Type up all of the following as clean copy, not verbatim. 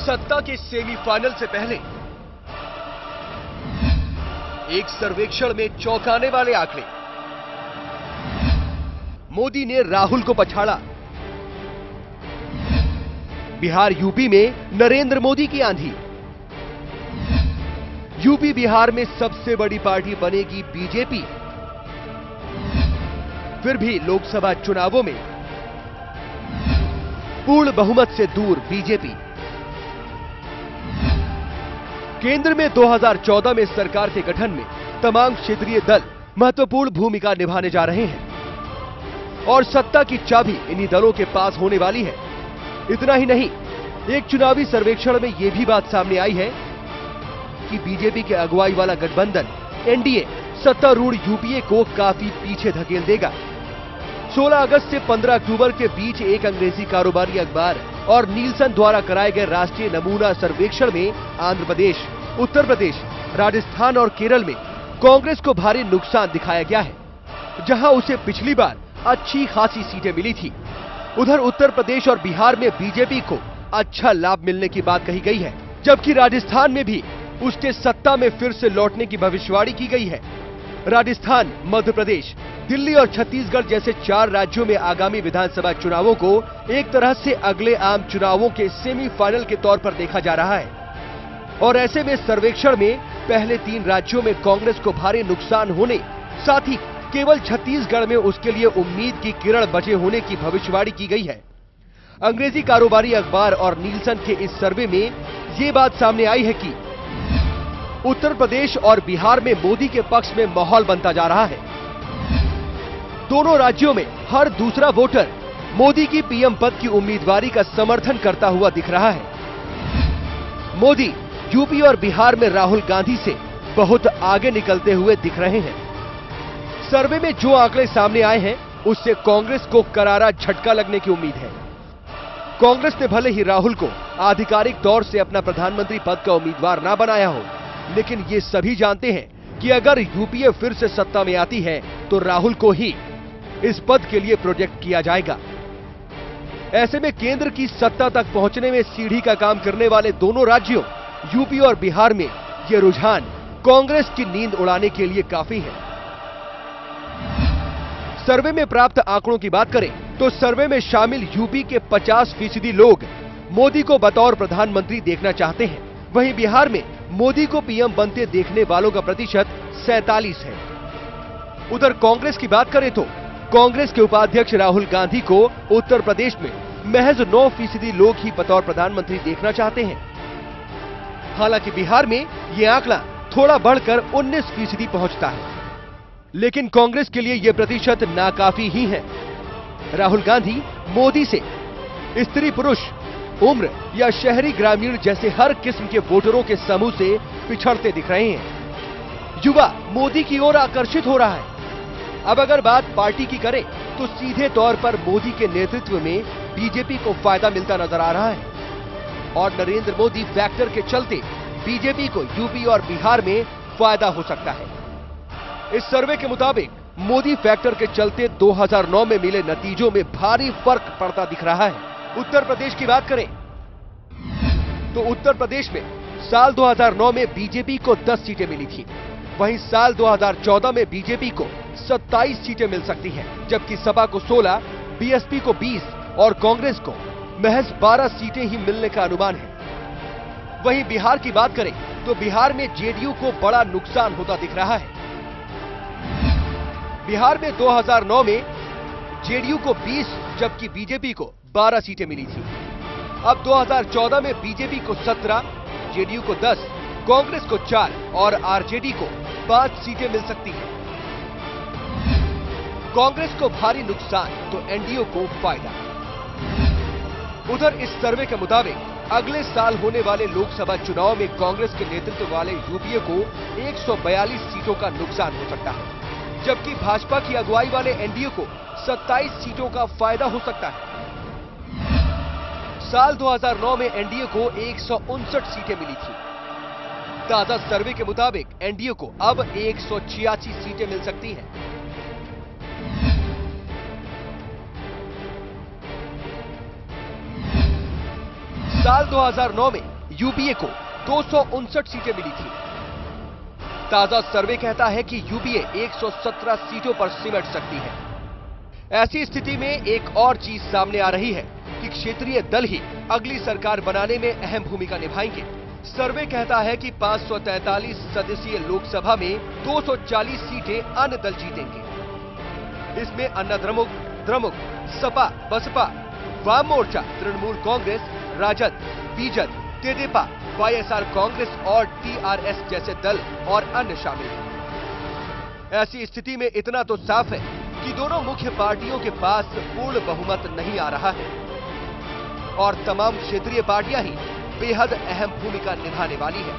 सत्ता के सेमीफाइनल से पहले एक सर्वेक्षण में चौंकाने वाले आंकड़े। मोदी ने राहुल को पछाड़ा। बिहार यूपी में नरेंद्र मोदी की आंधी। यूपी बिहार में सबसे बड़ी पार्टी बनेगी बीजेपी। फिर भी लोकसभा चुनावों में पूर्ण बहुमत से दूर बीजेपी। केंद्र में 2014 में सरकार के गठन में तमाम क्षेत्रीय दल महत्वपूर्ण भूमिका निभाने जा रहे हैं और सत्ता की चाबी इन्हीं दलों के पास होने वाली है। इतना ही नहीं, एक चुनावी सर्वेक्षण में यह भी बात सामने आई है कि बीजेपी के अगुवाई वाला गठबंधन एनडीए सत्तारूढ़ यूपीए को काफी पीछे धकेल देगा। 16 अगस्त से 15 अक्टूबर के बीच एक अंग्रेजी कारोबारी अखबार और नीलसन द्वारा कराए गए राष्ट्रीय नमूना सर्वेक्षण में आंध्र प्रदेश, उत्तर प्रदेश, राजस्थान और केरल में कांग्रेस को भारी नुकसान दिखाया गया है, जहां उसे पिछली बार अच्छी खासी सीटें मिली थी। उधर उत्तर प्रदेश और बिहार में बीजेपी को अच्छा लाभ मिलने की बात कही गई है, जबकि राजस्थान में भी उसके सत्ता में फिर से लौटने की भविष्यवाणी की गई है। राजस्थान, मध्य प्रदेश, दिल्ली और छत्तीसगढ़ जैसे 4 राज्यों में आगामी विधानसभा चुनावों को एक तरह से अगले आम चुनावों के सेमीफाइनल के तौर पर देखा जा रहा है और ऐसे में सर्वेक्षण में पहले 3 राज्यों में कांग्रेस को भारी नुकसान होने, साथ ही केवल छत्तीसगढ़ में उसके लिए उम्मीद की किरण बचे होने की भविष्यवाणी की गई है। अंग्रेजी कारोबारी अखबार और नीलसन के इस सर्वे में ये बात सामने आई है कि उत्तर प्रदेश और बिहार में मोदी के पक्ष में माहौल बनता जा रहा है। दोनों राज्यों में हर दूसरा वोटर मोदी की पीएम पद की उम्मीदवारी का समर्थन करता हुआ दिख रहा है। मोदी यूपी और बिहार में राहुल गांधी से बहुत आगे निकलते हुए दिख रहे हैं। सर्वे में जो आंकड़े सामने आए हैं, उससे कांग्रेस को करारा झटका लगने की उम्मीद है। कांग्रेस ने भले ही राहुल को आधिकारिक तौर से अपना प्रधानमंत्री पद का उम्मीदवार ना बनाया हो, लेकिन ये सभी जानते हैं कि अगर यूपीए फिर से सत्ता में आती है तो राहुल को ही इस पद के लिए प्रोजेक्ट किया जाएगा। ऐसे में केंद्र की सत्ता तक पहुंचने में सीढ़ी का काम करने वाले दोनों राज्यों यूपी और बिहार में यह रुझान कांग्रेस की नींद उड़ाने के लिए काफी है। सर्वे में प्राप्त आंकड़ों की बात करें तो सर्वे में शामिल यूपी के 50% लोग मोदी को बतौर प्रधानमंत्री देखना चाहते हैं। वहीं बिहार में मोदी को पीएम बनते देखने वालों का प्रतिशत 47 है। उधर कांग्रेस की बात करें तो कांग्रेस के उपाध्यक्ष राहुल गांधी को उत्तर प्रदेश में महज 9% लोग ही बतौर प्रधानमंत्री देखना चाहते हैं। हालांकि बिहार में यह आंकड़ा थोड़ा बढ़कर 19% पहुंचता है, लेकिन कांग्रेस के लिए यह प्रतिशत नाकाफी ही है। राहुल गांधी मोदी से स्त्री पुरुष, उम्र या शहरी ग्रामीण जैसे हर किस्म के वोटरों के समूह से पिछड़ते दिख रहे हैं। युवा मोदी की ओर आकर्षित हो रहा है। अब अगर बात पार्टी की करें तो सीधे तौर पर मोदी के नेतृत्व में बीजेपी को फायदा मिलता नजर आ रहा है और नरेंद्र मोदी फैक्टर के चलते बीजेपी को यूपी और बिहार में फायदा हो सकता है। इस सर्वे के मुताबिक मोदी फैक्टर के चलते 2009 में मिले नतीजों में भारी फर्क पड़ता दिख रहा है। उत्तर प्रदेश की बात करें तो उत्तर प्रदेश में साल 2009 में बीजेपी को 10 सीटें मिली थी। वहीं साल 2014 में बीजेपी को 27 सीटें मिल सकती हैं, जबकि सपा को 16, बीएसपी को 20 और कांग्रेस को महज 12 सीटें ही मिलने का अनुमान है। वहीं बिहार की बात करें तो बिहार में जेडीयू को बड़ा नुकसान होता दिख रहा है। बिहार में 2009 में जेडीयू को 20 जबकि बीजेपी को 12 सीटें मिली थी। अब 2014 में बीजेपी को 17, जेडीयू को 10, कांग्रेस को 4 और आरजेडी को 5 सीटें मिल सकती हैं। कांग्रेस को भारी नुकसान तो एनडीए को फायदा। उधर इस सर्वे के मुताबिक अगले साल होने वाले लोकसभा चुनाव में कांग्रेस के नेतृत्व वाले यूपीए को 142 सीटों का नुकसान हो सकता है, जबकि भाजपा की अगुवाई वाले एनडीए को 27 सीटों का फायदा हो सकता है। साल 2009 में एनडीए को 159 सीटें मिली थी। ताजा सर्वे के मुताबिक एनडीए को अब 186 सीटें मिल सकती हैं। साल 2009 में यूपीए को 259 सीटें मिली थी। ताजा सर्वे कहता है कि यूपीए 117 सीटों पर सिमट सकती है। ऐसी स्थिति में एक और चीज सामने आ रही है कि क्षेत्रीय दल ही अगली सरकार बनाने में अहम भूमिका निभाएंगे। सर्वे कहता है कि 543 सदस्यीय लोकसभा में 240 सीटें अन्य दल जीतेंगे। इसमें अन्नाद्रमुक, द्रमुक, सपा, बसपा, वाम मोर्चा, तृणमूल कांग्रेस, राजद, बीजद, तेदेपा, वाईएसआर कांग्रेस और टीआरएस जैसे दल और अन्य शामिल हैं। ऐसी स्थिति में इतना तो साफ है कि दोनों मुख्य पार्टियों के पास पूर्ण बहुमत नहीं आ रहा है और तमाम क्षेत्रीय पार्टियां ही बेहद अहम भूमिका निभाने वाली है।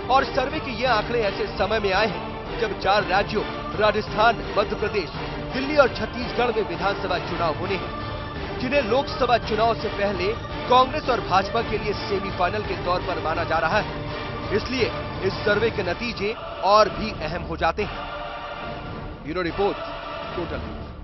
और सर्वे के ये आंकड़े ऐसे समय में आए हैं जब 4 राज्यों राजस्थान, मध्य प्रदेश, दिल्ली और छत्तीसगढ़ में विधानसभा चुनाव होने हैं, जिन्हें लोकसभा चुनाव से पहले कांग्रेस और भाजपा के लिए सेमीफाइनल के तौर पर माना जा रहा है। इसलिए इस सर्वे के नतीजे और भी अहम हो जाते हैं। Bureau report, total news.